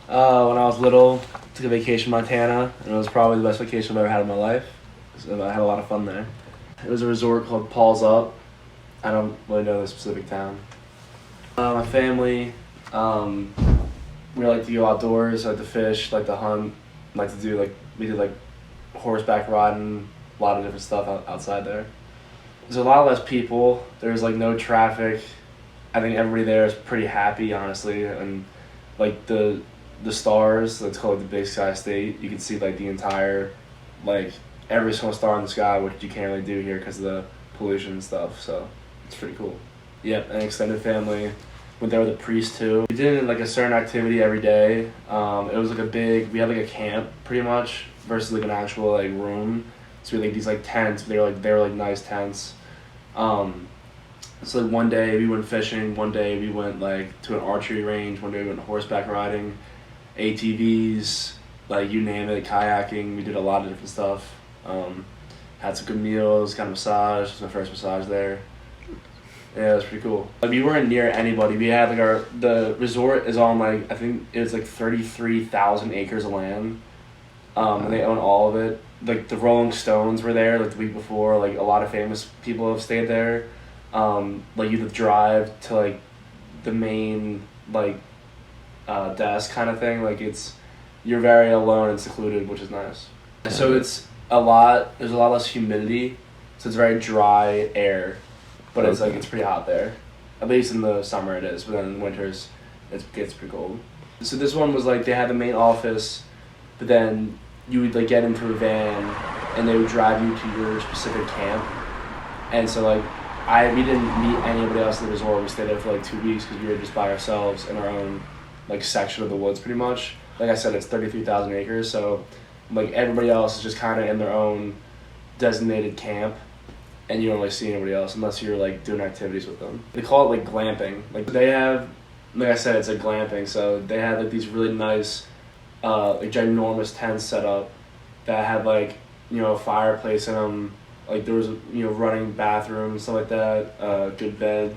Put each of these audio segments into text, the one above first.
When I was little, took a vacation in Montana, and it was probably the best vacation I've ever had in my life. So I had a lot of fun there. It was a resort called Paul's Up. I don't really know the specific town. My family, we like to go outdoors, like to fish, like to hunt, like to do we did horseback riding, a lot of different stuff outside there. There's a lot less people. There's no traffic. I think everybody there is pretty happy, honestly, and the stars. That's called the Big Sky State. You can see the entire every single star in the sky, which you can't really do here because of the pollution and stuff. So it's pretty cool. Yep, and extended family. Went there with a priest too. We did a certain activity every day. It was we had a camp pretty much versus an actual room. So we had these tents. They were nice tents. So one day we went fishing. One day we went to an archery range. One day we went horseback riding, ATVs, you name it, kayaking. We did a lot of different stuff. Had some good meals. Got a massage. It was my first massage there. Yeah, it was pretty cool. We weren't near anybody. We had the resort is on I think it's 33,000 acres of land, and they own all of it. The Rolling Stones were there the week before. A lot of famous people have stayed there. You have to drive to the main desk kind of thing. You're very alone and secluded, which is nice. So there's a lot less humidity, so it's very dry air. But it's it's pretty hot there. At least in the summer it is, but then in winters it gets pretty cold. So this one was they had the main office, but then you would get into a van and they would drive you to your specific camp. And so we didn't meet anybody else at the resort. We stayed there for 2 weeks because we were just by ourselves in our own section of the woods pretty much. Like I said, it's 33,000 acres, so everybody else is just kind of in their own designated camp. And you don't really see anybody else unless you're doing activities with them. They call it glamping. They have, I said, it's glamping. So they had these really nice, ginormous tents set up that had a fireplace in them. There was running bathroom and stuff like that. Good bed.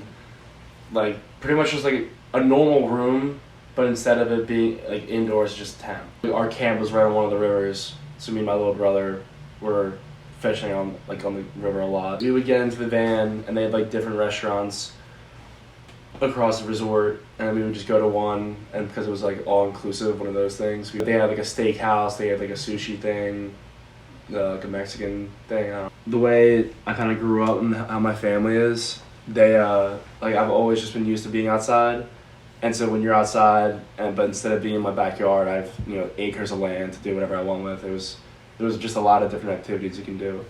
Pretty much just a normal room, but instead of it being indoors, it's just a tent. Our camp was right on one of the rivers, so me and my little brother were fishing on the river a lot. We would get into the van and they had different restaurants across the resort, and we would just go to one, and because it was all inclusive, one of those things. They had a steakhouse, they had a sushi thing, a Mexican thing. The way I kind of grew up and how my family is, they I've always just been used to being outside, and so when you're outside, but instead of being in my backyard, I have acres of land to do whatever I want with. There was just a lot of different activities you can do.